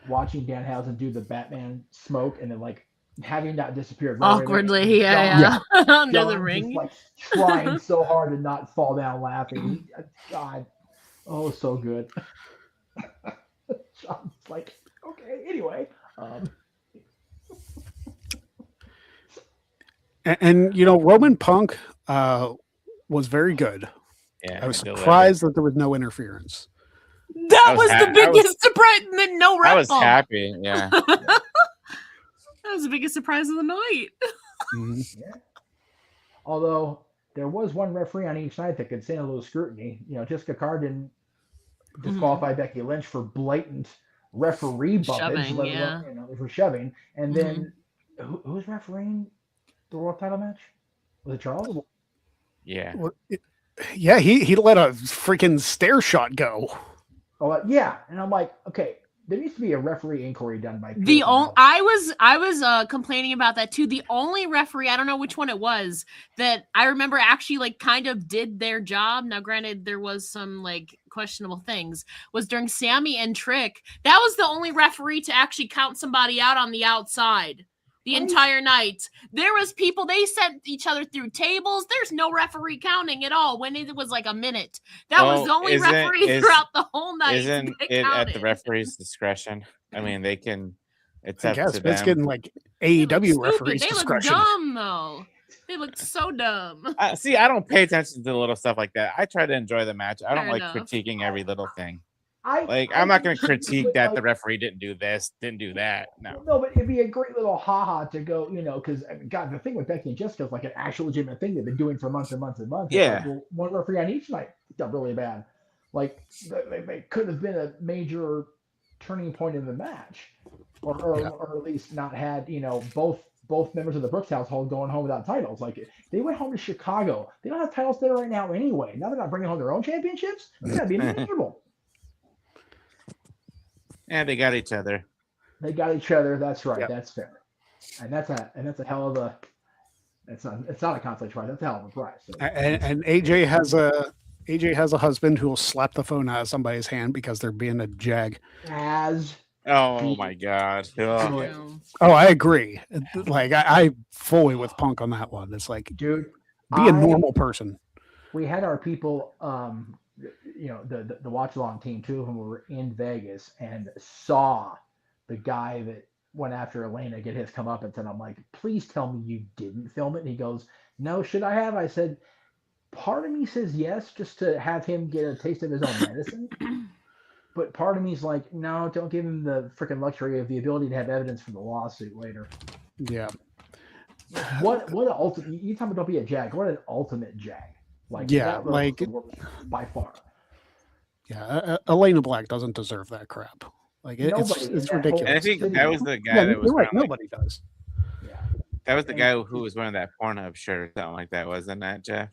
watching Danhausen do the Batman smoke and then like having that disappeared right Awkwardly, away. yeah. Under John the just, ring. like trying so hard to not fall down laughing. God, oh, so good. John's like, okay, anyway. And you know, Roman Punk was very good. Yeah. I was surprised that there was no interference. That was the biggest surprise. No ref I was bump. happy. Yeah. That was the biggest surprise of the night. Yeah. Although there was one referee on each side that could stand a little scrutiny. You know, Jessica Carr didn't disqualify Becky Lynch for blatant referee bumpage, Shoving, let alone, you know, for shoving. And then who was refereeing the world title match? Was it Charles? Yeah. Yeah, he let a freaking stair shot go. Oh, yeah. And I'm like, okay, there needs to be a referee inquiry done by I was complaining about that too. The only referee, I don't know which one it was, that I remember actually like kind of did their job. Now, granted, there was some like questionable things, was during Sammy and Trick. That was the only referee to actually count somebody out on the outside the entire night. There was people, they sent each other through tables. There's no referee counting at all when it was like a minute. That was the only referee throughout the whole night. Isn't it at the referee's discretion? I mean, they can. It's up to them. It's getting like AEW referees' They discretion. look dumb though. They look so dumb. See, I don't pay attention to the little stuff like that. I try to enjoy the match. I don't Fair like enough. critiquing every little thing. I'm not going to critique that the referee didn't do this, didn't do that. No, but it'd be a great little haha to go, you know, because God, the thing with Becky and Jessica is like an actual legitimate thing they've been doing for months and months and months. Yeah. Like, well, one referee on each night done really bad. Like they could have been a major turning point in the match, or at least not had, you know, both members of the Brooks household going home without titles. Like they went home to Chicago. They don't have titles there right now anyway. Now they're not bringing home their own championships. It's gotta be miserable. Yeah, they got each other. They got each other. That's right. Yep. That's fair. And that's a hell of a. It's not a consolation prize. That's a hell of a prize. So. And AJ has a husband who will slap the phone out of somebody's hand because they're being a jag. Oh my God. Oh, I agree. Like I fully with Punk on that one. It's like, dude, be a normal person. We had our people, you know, the watch along team, two of them were in Vegas and saw the guy that went after Elena get his comeuppance, and I'm like, please tell me you didn't film it. And he goes, no, should I have? I said, part of me says yes, just to have him get a taste of his own medicine. But part of me is like, no, don't give him the freaking luxury of the ability to have evidence for the lawsuit later. Yeah. What an ultimate, you tell me don't be a jag. What an ultimate jag. Like, yeah, like by far. Yeah, Elena Black doesn't deserve that crap. Like it's ridiculous. And I think that was the guy that was right. Nobody does. Yeah, that was the guy who was wearing that Pornhub shirt or something like that, wasn't that, Jeff?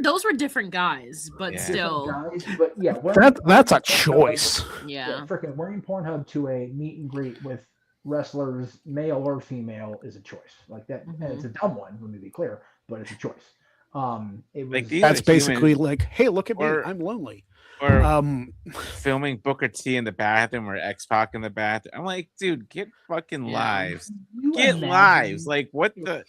Those were different guys, but still. But yeah, that's a choice. Yeah. Freaking wearing Pornhub to a meet and greet with wrestlers, male or female, is a choice. Like that, and it's a dumb one, let me be clear, but it's a choice. It Like was these That's are basically human, like, hey, look at me, or I'm lonely. or Um, filming Booker T in the bathroom or X-Pac in the bathroom. I'm like, dude, get fucking Yeah. lives. you Get lives. imagine Like, what if, the?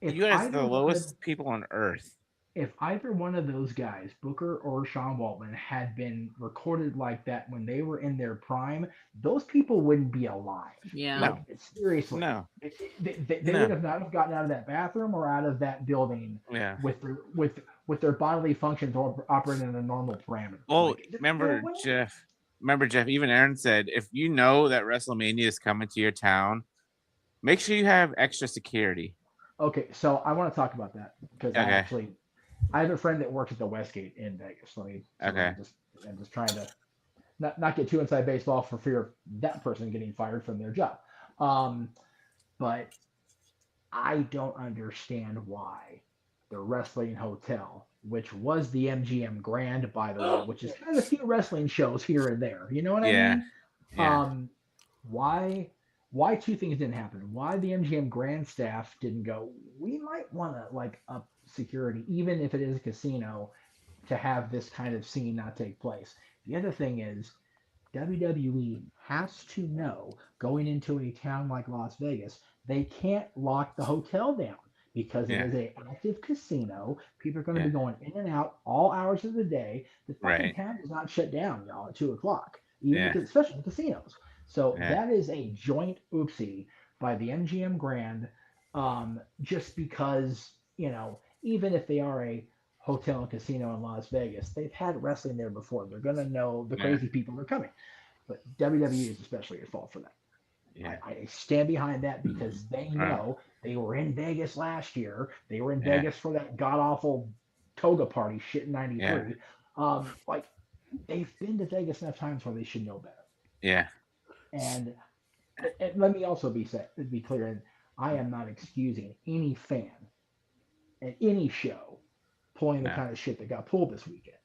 if You guys are either the one of lowest people on earth. if either one of those guys, Booker or Sean Waltman, had been recorded like that when they were in their prime, those people wouldn't be alive. Yeah. Like No, seriously, no, they would no. have not have gotten out of that bathroom or out of that building Yeah. with their bodily functions operating in a normal parameter. Well, Like there's no remember way. Jeff. Remember Jeff. Even Aaron said, if you know that WrestleMania is coming to your town, make sure you have extra security. Okay, so I want to talk about that because Okay. I have a friend that works at the Westgate in Vegas. Okay. I'm just trying to not get too inside baseball for fear of that person getting fired from their job. Um, but I don't understand why the Wrestling Hotel, which was the MGM Grand, by the way, which is kind of a few wrestling shows here and there. You know what I Yeah. mean? Yeah. Why why two things didn't happen? Why the MGM Grand staff didn't go? We might want to like up security, even if it is a casino, to have this kind of scene not take place. The other thing is WWE has to know going into a town like Las Vegas, they can't lock the hotel down because it Yeah. is an active casino. People are going to Yeah. be going in and out all hours of the day. The fucking Right. town is not shut down, y'all, at 2 o'clock, even Yeah. especially the casinos. So Yeah. that is a joint oopsie by the MGM Grand, just because even if they are a hotel and casino in Las Vegas, they've had wrestling there before. They're gonna know the Yeah. crazy people are coming. But WWE is especially at fault for that. Yeah. I stand behind that because they know they were in Vegas last year. They were in Yeah. Vegas for that god awful toga party shit in Yeah. '93. Like they've been to Vegas enough times where they should know better. Yeah. And let me also be clear, and I am not excusing any fan at any show pulling the No. kind of shit that got pulled this weekend.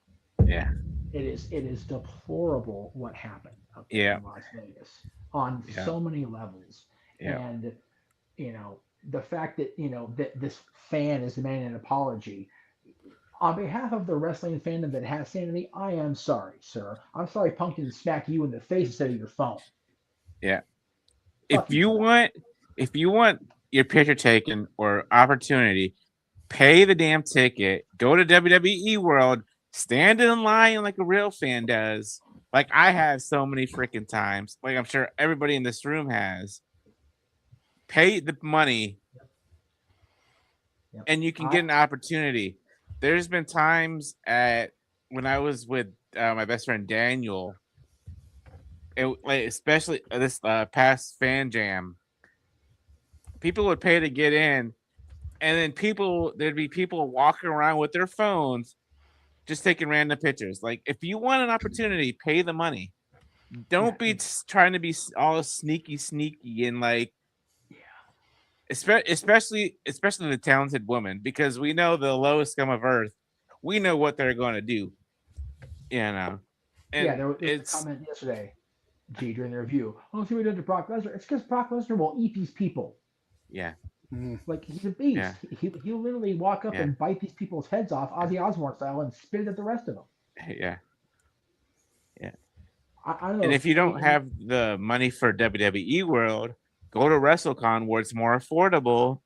Yeah. It is deplorable what happened up there Yeah. in Las Vegas on Yeah. so many levels. Yeah. And the fact that that this fan is demanding an apology on behalf of the wrestling fandom that has sanity. I am sorry, sir. I'm sorry Punk didn't smack you in the face instead of your phone. Yeah. Fuck If you for that. want your picture taken or opportunity, pay the damn ticket, go to WWE World, stand in line like a real fan does. Like I have so many freaking times. Like I'm sure everybody in this room has. Pay the money Yep. and you can get an opportunity. There's been times when I was with my best friend Daniel, especially this past fan jam, people would pay to get in, and then there'd be people walking around with their phones just taking random pictures. Like if you want an opportunity, pay the money. Don't be trying to be all sneaky and like, especially the talented woman, because we know the lowest scum of earth. We know what they're going to do, and there was a comment yesterday, G, during the review. Oh, see what he did to Brock Lesnar. It's because Brock Lesnar will eat these people. Yeah. Like he's a beast. Yeah. He'll literally walk up and bite these people's heads off, Ozzy Osbourne style, and spit it at the rest of them. Yeah. I don't know. And if you don't have the money for WWE World, go to WrestleCon where it's more affordable.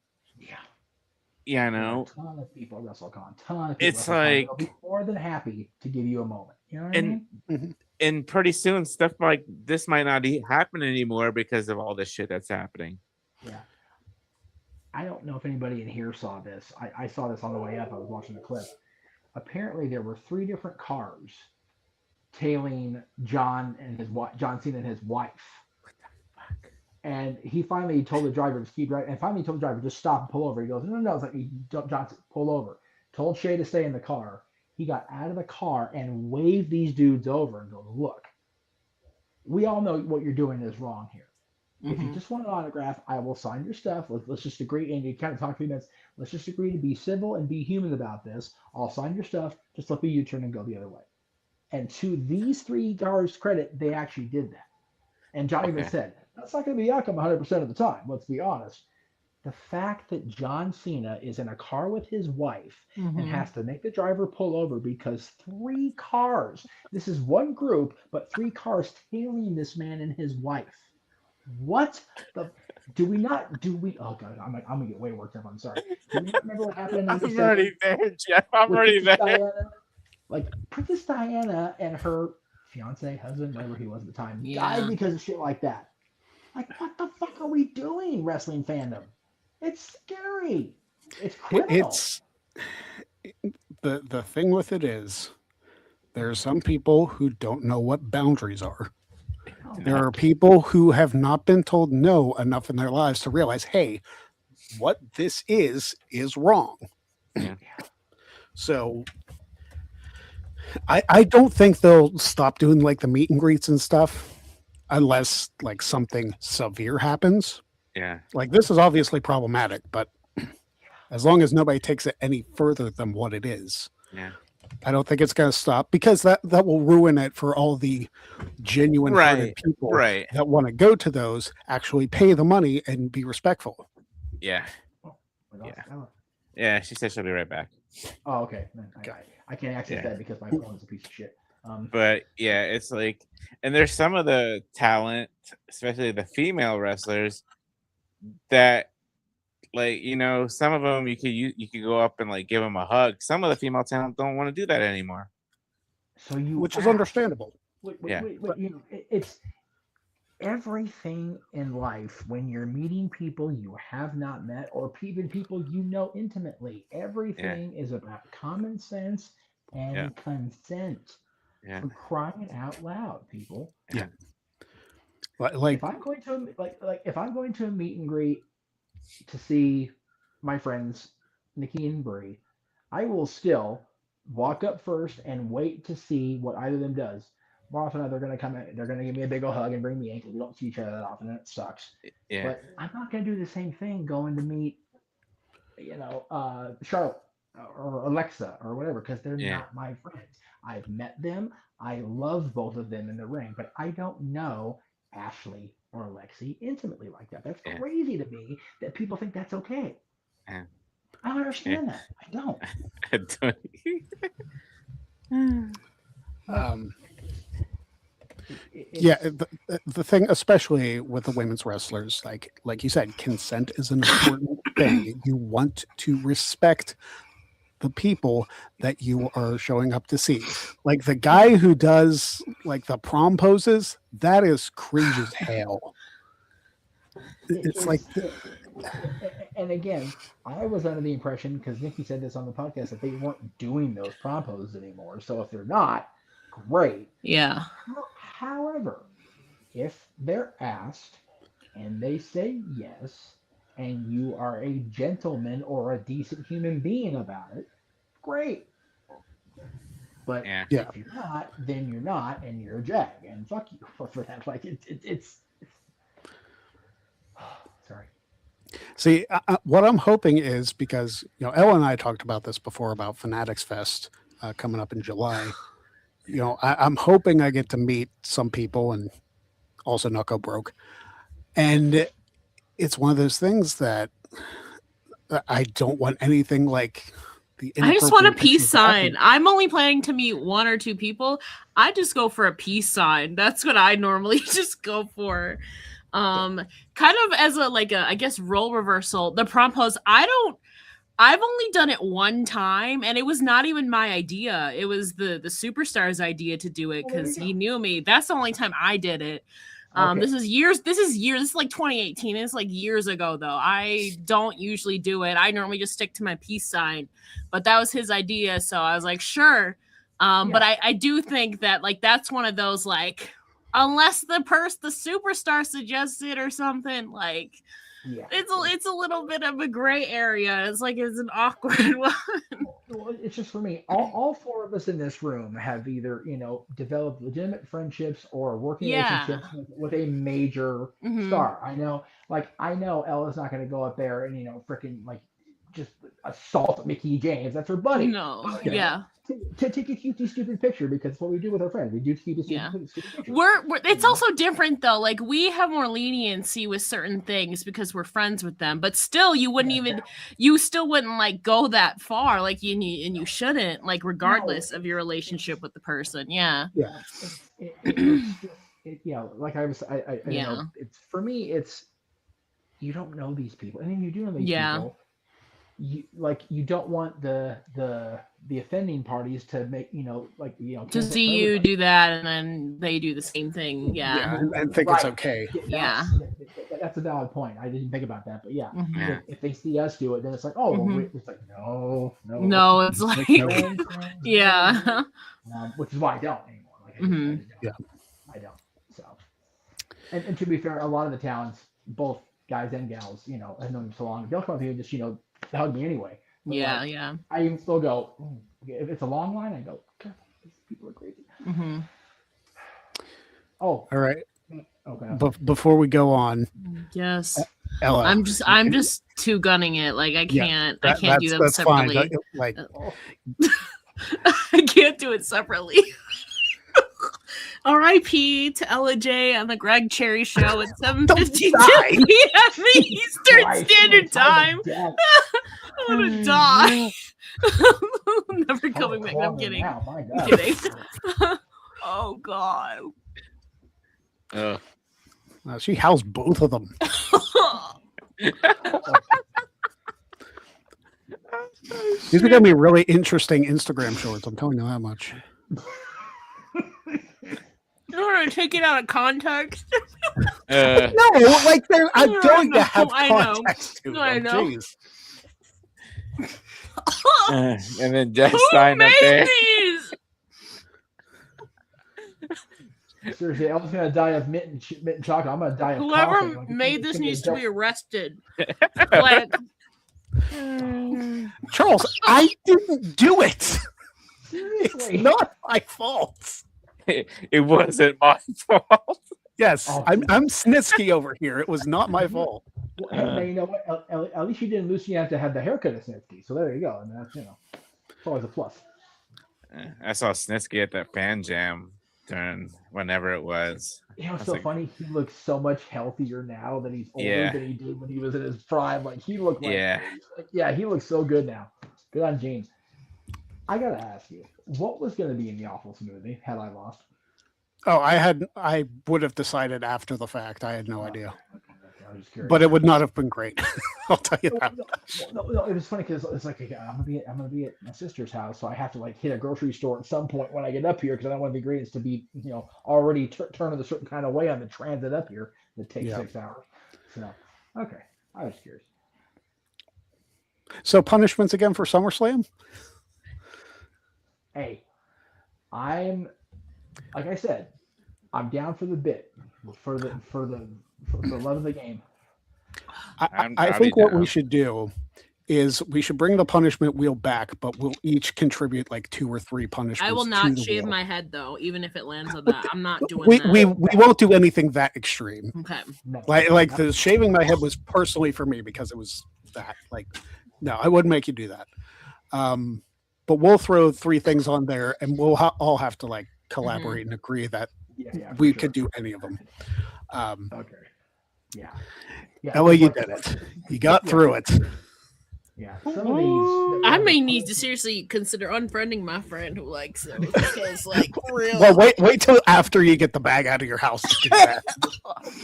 Yeah, I know. A ton of people at WrestleCon. It's WrestleCon. They'll like be more than happy to give you a moment. You know what I mean? And pretty soon stuff like this might not happen anymore because of all this shit that's happening. Yeah. I don't know if anybody in here saw this. I saw this on the way up. I was watching the clip. Apparently, there were 3 different cars tailing John Cena and his wife. What the fuck? And he finally told the driver to keep driving. And finally told the driver, just stop and pull over. He goes, no. It's like, Johnson, pull over. Told Shay to stay in the car. He got out of the car and waved these dudes over and goes, look, we all know what you're doing is wrong here. If you just want an autograph, I will sign your stuff. Let's just agree. And you kind of talk to me. Let's just agree to be civil and be human about this. I'll sign your stuff. Just let me U-turn and go the other way. And to these 3 guys' credit, they actually did that. And John even said, that's not going to be the outcome 100% of the time. Let's be honest. The fact that John Cena is in a car with his wife and Mhm. has to make the driver pull over because 3 cars, this is one group, but 3 cars tailing this man and his wife. What the do we not do we oh god, I'm gonna get way worked up. I'm sorry. Do we not remember what happened in I'm 97 already there, Jeff. I'm with already Princess there. Diana? Like Princess Diana and her fiance, husband, whatever he was at the time, died Yeah. because of shit like that. Like, what the fuck are we doing, wrestling fandom? It's scary. It's criminal. It's the thing with it is there are some people who don't know what boundaries are. Oh, There are people who have not been told no enough in their lives to realize, hey, what this is wrong. Yeah. So I don't think they'll stop doing like the meet and greets and stuff unless like something severe happens. Yeah. Like this is obviously problematic, but as long as nobody takes it any further than what it is, Yeah. I don't think it's going to stop because that will ruin it for all the genuine hearted Right. people Right. that want to go to those, actually pay the money and be respectful. Yeah. we lost Yeah. Ella. Yeah. She said she'll be right back. Oh, okay. Man, I can't access Yeah. that because my phone is a piece of shit. But yeah, it's like, and there's some of the talent, especially the female wrestlers, that like some of them you could go up and like give them a hug. Some of the female talent don't want to do that anymore. So you Which is asked. understandable. Wait, Yeah. you know, it's everything in life when you're meeting people you have not met or even people you know intimately. Everything is about common sense and Yeah. consent. Yeah. For crying out loud, people. Yeah. Like If I'm going to if I'm going to a meet and greet to see my friends Nikki and Brie, I will still walk up first and wait to see what either of them does. More often than not, they're going to come in, they're going to give me a big old hug and bring me in because we don't see each other that often and it sucks. Yeah. But I'm not going to do the same thing going to meet, Charlotte or Alexa or whatever because they're Yeah. not my friends. I've met them. I love both of them in the ring, but I don't know Ashley or Alexi intimately like that. That's Yeah. crazy to me that people think that's okay. Yeah. I don't understand that. I don't. yeah, the thing, especially with the women's wrestlers, like you said, consent is an important thing. You want to respect the people that you are showing up to see. Like the guy who does like the prom poses, that is cringe as hell. It's like, and again, I was under the impression because Nikki said this on the podcast that they weren't doing those prom poses anymore. So if they're not, great. Yeah. However, if they're asked and they say yes, and you are a gentleman or a decent human being about it, great. But Yeah. Yeah. if you're not, then you're not, and you're a jag, and fuck you for that. Like it's sorry. see, what I'm hoping is because Ella and I talked about this before about Fanatics Fest coming up in July. I'm hoping I get to meet some people and also not go broke. And it's one of those things that I don't want anything like the I just want a inappropriate peace pictures happen. sign. I'm only planning to meet 1 or 2 people. I just go for a peace sign. That's what I normally just go for. Kind of as a I guess role reversal. The prom pose, I've only done it one time and it was not even my idea. It was the superstar's idea to do it Well, there because you he go. knew me. That's the only time I did it. Okay. This is years. This is like 2018. It's like years ago though. I don't usually do it. I normally just stick to my peace sign, but that was his idea, so I was like, sure. But I do think that like that's one of those like unless the superstar suggests it or something like. Yeah. It's a little bit of a gray area. It's like it's an awkward one. Well, it's just for me. All 4 of us in this room have either developed legitimate friendships or working Yeah. relationships with a major Mhm. star. I know Ella's not going to go up there and freaking like just assault Mickey James. That's her buddy. No, yeah. To take a cutesy stupid picture, because it's what we do with our friends. We do cutesy stupid pictures. We're it's also different though. Like we have more leniency with certain things because we're friends with them, but still you still wouldn't like go that far. Like and you shouldn't, like, regardless of your relationship with the person. Yeah. Yeah. Like I know, it's for me, it's you don't know these people. And then you do know these people. You don't want the offending parties to make to see you do that and then they do the same thing. And think it's okay. That's a valid point. I didn't think about that, but Mm-hmm. if they see us do it, then it's like, oh, it's like no, it's like which is why I don't anymore. I don't. So, and to be fair, a lot of the towns, both guys and gals, have known them so long, they'll come up here and just hug me anyway. But I even still go, if it's a long line, I go, God, these people are crazy. Mm-hmm. Oh, all right. Okay. Before we go on, yes, Ella, I'm just two gunning it. Like I can't do them separately. Like I can't do it separately. R.I.P. to Ella J on the Greg Cherry Show at 7:52 p.m. Eastern Standard Time. I'm gonna die. Never coming back. I'm kidding. I'm kidding. Oh God. She housed both of them. These are gonna be really interesting Instagram shorts. I'm telling you that much. You want to take it out of context? No, like I'm going to have context to them. I know. Jeez. And then Jess signed up there. These? Seriously, I was gonna die of mint chocolate. I'm gonna die of whoever coughing. made this needs to be arrested. Like, Charles, I didn't do it. Seriously. It's not my fault. It wasn't my fault. Yes, I'm Snitsky over here. It was not my fault. Well, you know what? At least you didn't lose. You have to have the haircut of Snitsky. So there you go. And that's it's always a plus. I saw Snitsky at that fan jam during whenever it was. It's so funny. He looks so much healthier now that he's older than he did when he was in his prime. Like he looked like he looks so good now. Good on Gene. I gotta ask you, what was gonna be in the awful smoothie had I lost? Oh, I would have decided after the fact. I had no idea. I was just curious. But it would not have been great. I'll tell you that. No, it was funny because it's like I'm gonna be at my sister's house, so I have to like hit a grocery store at some point when I get up here because I don't want the ingredients to be already turning a certain kind of way on the transit up here that takes 6 hours. So okay, I was curious. So punishments again for SummerSlam? Hey, like I said, I'm down for the bit for the love of the game. I think what we should do is we should bring the punishment wheel back, but we'll each contribute like 2 or 3 punishments. I will not shave my head though, even if it lands on that. I'm not doing that. We won't do anything that extreme. Okay. Like the shaving my head was personally for me because it was that. Like, no, I wouldn't make you do that. But we'll throw 3 things on there, and we'll all have to like collaborate and agree that we could do any of them. Okay. Yeah. Ella, you did it. You got through it. Yeah. Some of these. I may need to seriously consider unfriending my friend who likes it because, like, real. Well, wait till after you get the bag out of your house to do that.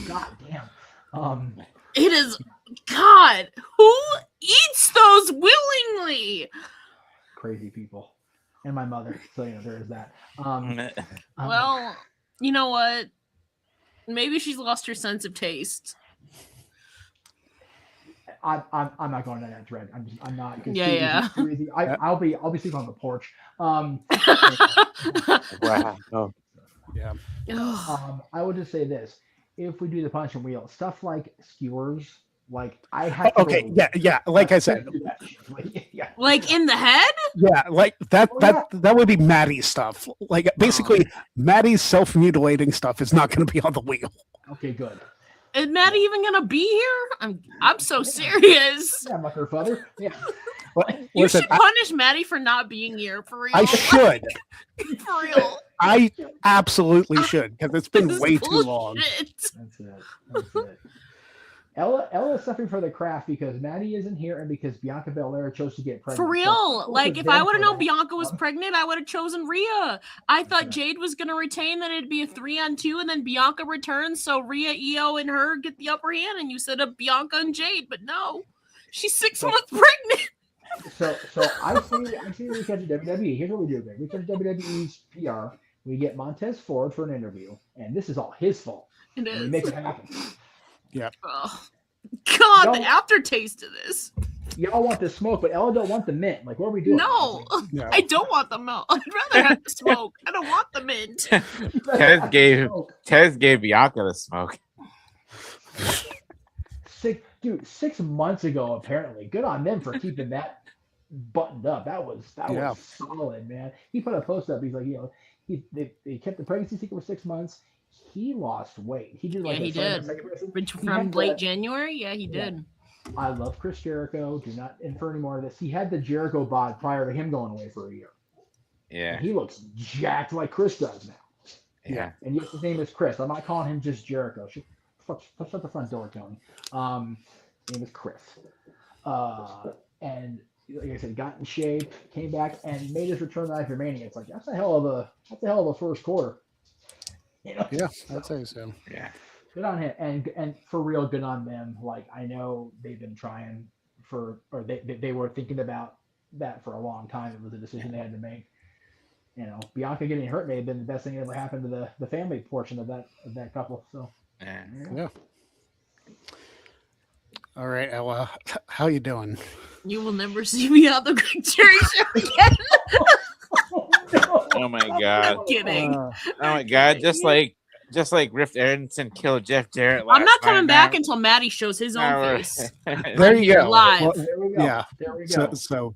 God damn. It is. God, who eats those willingly? Crazy people, and my mother. So there is that. Well, you know what? Maybe she's lost her sense of taste. I'm not going down that thread. I'm not. Yeah. Too easy. I'll be sleeping on the porch. Wow. Oh. Yeah. I would just say this: if we do the punch and wheel, stuff like skewers, like I have. Okay. Yeah. Like I said. Like in the head. Yeah. Like that. That would be Maddie's stuff. Like basically, Maddie's self-mutilating stuff is not going to be on the wheel. Okay. Good. Is Maddie even gonna be here? I'm so serious. Yeah, like her father. Yeah. Well, You listen, should punish Maddie for not being here for real. I should. For real. I absolutely should, because it's been This is way too long. bullshit. That's it. That's it. Ella is suffering for the craft because Maddie isn't here and because Bianca Belair chose to get pregnant. For So real. kudos Like, to if them I would for have known that. Bianca was pregnant, I would have chosen Rhea. I thought Yeah. Jade was going to retain, that it'd be a 3-on-2, and then Bianca returns, so Rhea, Io, and her get the upper hand, and you set up Bianca and Jade, but no. She's 6 months pregnant. So I see we catch WWE. Here's what we do, Greg. We catch WWE's PR. We get Montez Ford for an interview, and this is all his fault. It And we is. make it happen. Oh. God, Y'all- the aftertaste of this. Y'all want the smoke, but Ella don't want the mint. Like, what are we doing? No, Yeah. I don't want the milk. I'd rather have the smoke. I don't want the mint. Tez gave Bianca the smoke. 6 months ago, apparently. Good on them for keeping that buttoned up. That was solid, man. He put a post up. He's like, they kept the pregnancy secret for 6 months. He lost weight. He did like Yeah, he did. From late January? Yeah, he did. I love Chris Jericho. Do not infer any more of this. He had the Jericho bod prior to him going away for a year. Yeah. And he looks jacked like Chris does now. Yeah. And yes, his name is Chris. I'm not calling him just Jericho. Shut the front door, Tony. His name is Chris. And like I said, got in shape, came back, and made his return to Life Mania. It's like that's a hell of a first quarter. You know? Yeah, I'd say so. Yeah. Good on him, and for real, good on them. Like I know they've been trying they were thinking about that for a long time. It was a decision they had to make. You know, Bianca getting hurt may have been the best thing that ever happened to the family portion of that couple. So Yeah. All right, Ella, how you doing? You will never see me on the Greg Cherry Show again. Oh my God. Kidding. Oh my God. Just like Rift Aronson killed Jeff Jarrett last I'm not coming night, back man. until Maddie shows his own Now we're- face. There you go. Live. Well, there we go. yeah. There we go. So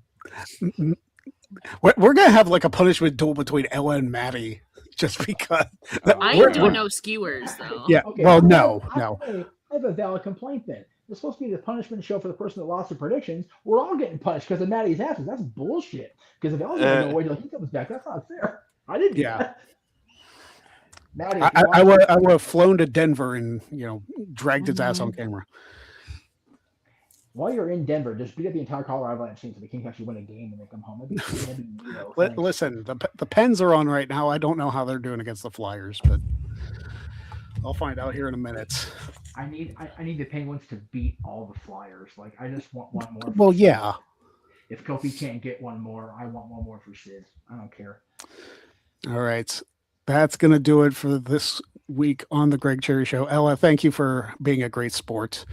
we're gonna have like a punishment duel between Ella and Maddie, just because. I we're- ain't doing no skewers, though. Yeah. Okay, Well, I no. have a valid complaint then. It's supposed to be the punishment show for the person that lost the predictions. We're all getting punished because of Maddie's absence. That's bullshit. Because if Ella's going to wait till he comes back, that's not fair. I didn't. Yeah. That. Maddie, I would have flown to Denver and dragged his ass on camera. While you're in Denver, just beat up the entire Colorado Avalanche team so they can actually win a game when they come home. That'd be thanks. Listen, the Pens are on right now. I don't know how they're doing against the Flyers, but I'll find out here in a minute. I need the Penguins to beat all the Flyers. Like I just want one more. Well, yeah. If Kofi can't get one more, I want one more for Sid. I don't care. All right. That's going to do it for this week on the Greg Cherry Show. Ella, thank you for being a great sport.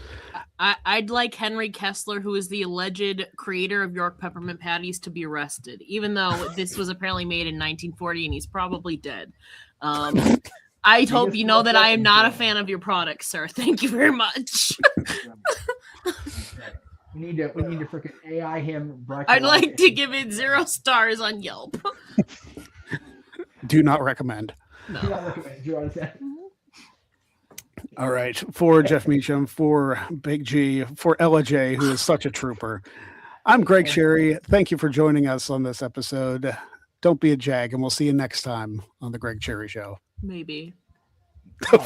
I'd like Henry Kessler, who is the alleged creator of York peppermint patties, to be arrested, even though this was apparently made in 1940 and he's probably dead. I hope you know that I am not a fan of your product, sir. Thank you very much. We need to freaking AI him. I'd like to give it 0 stars on Yelp. Do not recommend. No. All right. For Jeff Meacham, for Big G, for Ella J, who is such a trooper, I'm Greg Cherry. Thank you for joining us on this episode. Don't be a jag, and we'll see you next time on the Greg Cherry Show. Maybe. Oh.